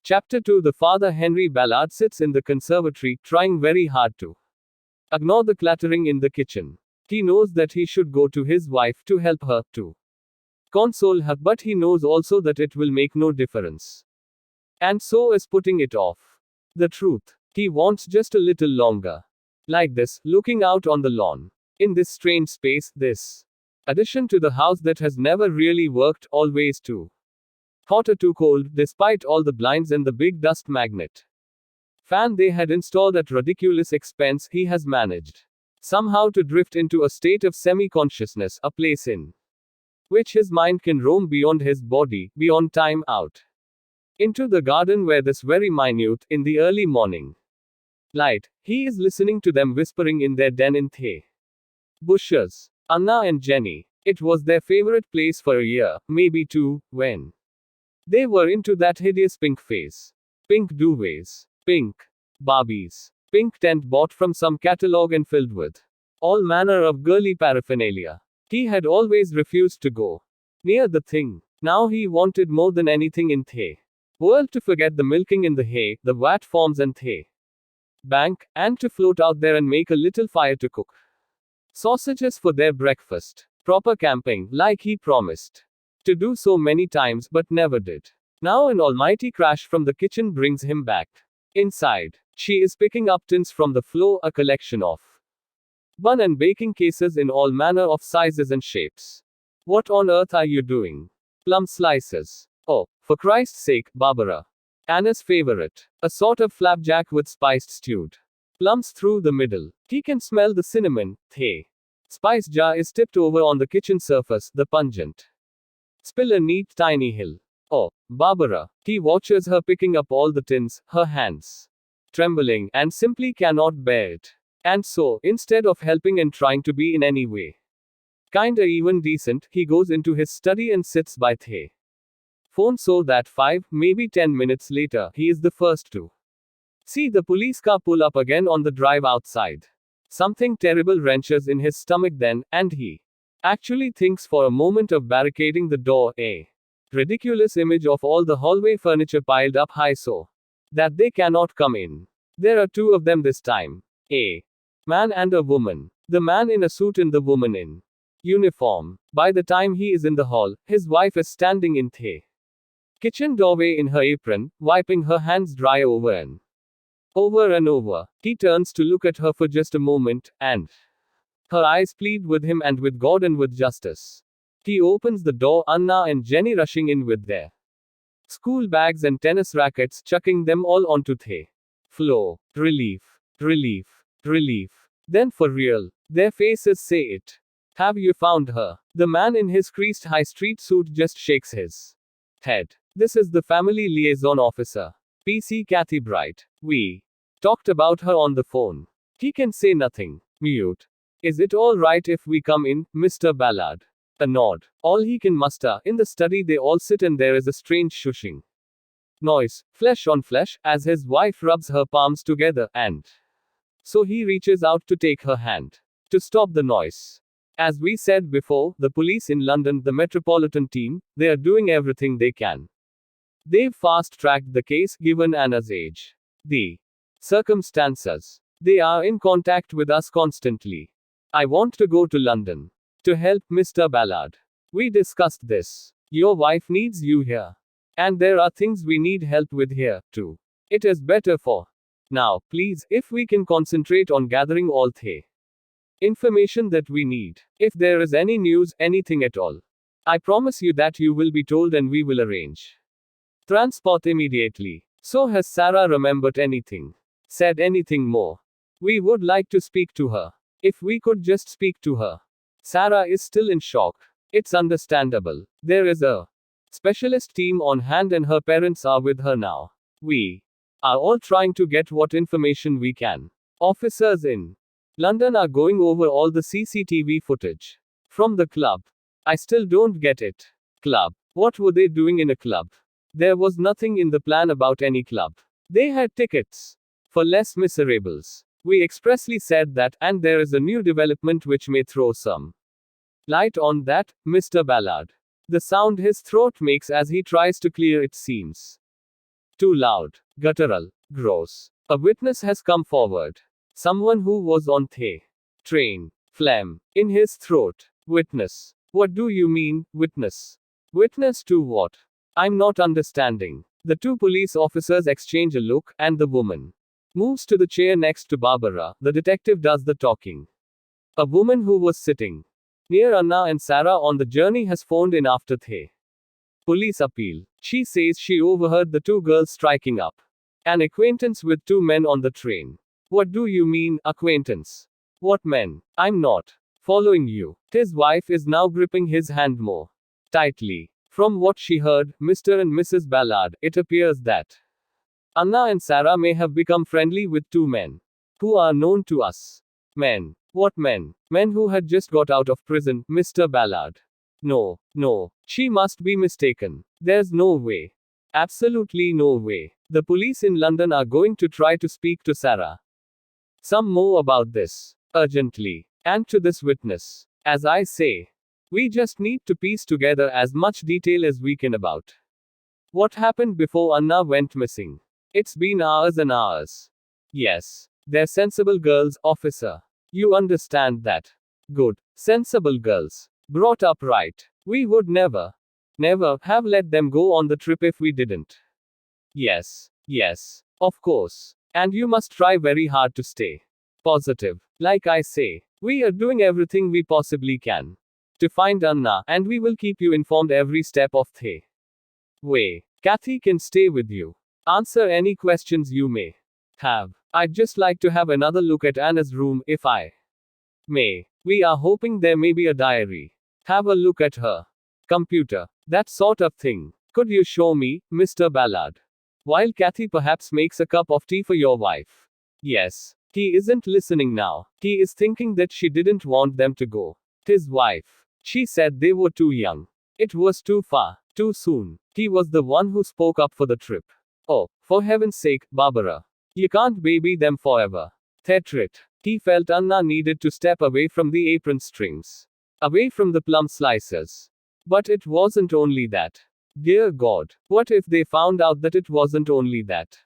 Chapter 2. The father Henry Ballard sits in the conservatory, trying very hard to ignore the clattering in the kitchen. He knows that he should go to his wife to help her, to console her, but he knows also that it will make no difference. And so is putting it off. The truth. He wants just a little longer. Like this, looking out on the lawn. In this strange space, this addition to the house that has never really worked, always too hot or too cold, despite all the blinds and the big dust magnet fan they had installed at ridiculous expense, he has managed somehow to drift into a state of semi-consciousness, a place in which his mind can roam beyond his body, beyond time, out into the garden where this very minute, in the early morning light, he is listening to them whispering in their den in the bushes. Anna and Jenny. It was their favorite place for a year, maybe two, when they were into that hideous pink phase. Pink duvets. Pink Barbies. Pink tent bought from some catalog and filled with all manner of girly paraphernalia. He had always refused to go near the thing. Now he wanted more than anything in the world to forget the milking in the hay, the vat forms and the bank, and to float out there and make a little fire to cook sausages for their breakfast. Proper camping, like he promised to do so many times but never did. Now an almighty crash from the kitchen brings him back inside. She is picking up tins from the floor, a collection of bun and baking cases in all manner of sizes and shapes. What on earth are you doing? Plum slices. Oh, for Christ's sake, Barbara. Anna's favorite. A sort of flapjack with spiced stewed plums through the middle. He can smell the cinnamon. The spice jar is tipped over on the kitchen surface, the pungent spill a neat tiny hill. Oh, Barbara. He watches her picking up all the tins, her hands trembling, and simply cannot bear it. And so, instead of helping and trying to be in any way kinda even decent, he goes into his study and sits by the phone so that 5, maybe 10 minutes later, he is the first to see the police car pull up again on the drive outside. Something terrible wrenches in his stomach then, and he actually thinks for a moment of barricading the door, a ridiculous image of all the hallway furniture piled up high so that they cannot come in. There are two of them this time. A man and a woman. The man in a suit and the woman in uniform. By the time he is in the hall, his wife is standing in the kitchen doorway in her apron, wiping her hands dry over and over. He turns to look at her for just a moment, and her eyes plead with him and with God and with justice. He opens the door, Anna and Jenny rushing in with their school bags and tennis rackets, chucking them all onto the floor. Relief. Relief. Relief. Then for real. Their faces say it. Have you found her? The man in his creased high street suit just shakes his head. This is the family liaison officer. PC Kathy Bright. We talked about her on the phone. He can say nothing. Mute. Is it all right if we come in, Mr. Ballard? A nod. All he can muster. In the study they all sit and there is a strange shushing noise, flesh on flesh, as his wife rubs her palms together, and so he reaches out to take her hand to stop the noise. As we said before, the police in London, the Metropolitan team, they are doing everything they can. They've fast-tracked the case, given Anna's age, the circumstances. They are in contact with us constantly. I want to go to London to help Mr. Ballard. We discussed this. Your wife needs you here. And there are things we need help with here, too. It is better for now, please, if we can concentrate on gathering all the information that we need. If there is any news, anything at all, I promise you that you will be told and we will arrange transport immediately. So has Sarah remembered anything? Said anything more? We would like to speak to her. If we could just speak to her. Sarah is still in shock. It's understandable. There is a specialist team on hand and her parents are with her now. We are all trying to get what information we can. Officers in London are going over all the CCTV footage from the club. I still don't get it. Club. What were they doing in a club? There was nothing in the plan about any club. They had tickets for Les Miserables. We expressly said that, and there is a new development which may throw some light on that, Mr. Ballard. The sound his throat makes as he tries to clear it seems Too loud. Guttural. Gross. A witness has come forward. Someone who was on the train. Phlegm. In his throat. Witness. What do you mean, witness? Witness to what? I'm not understanding. The two police officers exchange a look, and the woman moves to the chair next to Barbara. The detective does the talking. A woman who was sitting near Anna and Sarah on the journey has phoned in after the police appeal. She says she overheard the two girls striking up an acquaintance with two men on the train. What do you mean, acquaintance? What men? I'm not following you. His wife is now gripping his hand more tightly. From what she heard, Mr. and Mrs. Ballard, it appears that Anna and Sarah may have become friendly with two men who are known to us. Men. What men? Men who had just got out of prison, Mr. Ballard. No, no. She must be mistaken. There's no way. Absolutely no way. The police in London are going to try to speak to Sarah. Some more about this. Urgently. And to this witness. As I say. We just need to piece together as much detail as we can about what happened before Anna went missing. It's been hours and hours. Yes. They're sensible girls, officer. You understand that. Good. Sensible girls. Brought up right. We would never have let them go on the trip if we didn't. Yes. Yes. Of course. And you must try very hard to stay positive. Like I say, we are doing everything we possibly can to find Anna, and we will keep you informed every step of the way. Kathy can stay with you. Answer any questions you may have. I'd just like to have another look at Anna's room, if I may. We are hoping there may be a diary. Have a look at her computer. That sort of thing. Could you show me, Mr. Ballard? While Kathy perhaps makes a cup of tea for your wife. Yes. He isn't listening now. He is thinking that she didn't want them to go. His wife. She said they were too young. It was too far. Too soon. He was the one who spoke up for the trip. Oh, for heaven's sake, Barbara. You can't baby them forever. Tetrit. He felt Anna needed to step away from the apron strings. Away from the plum slices. But it wasn't only that. Dear God. What if they found out that it wasn't only that?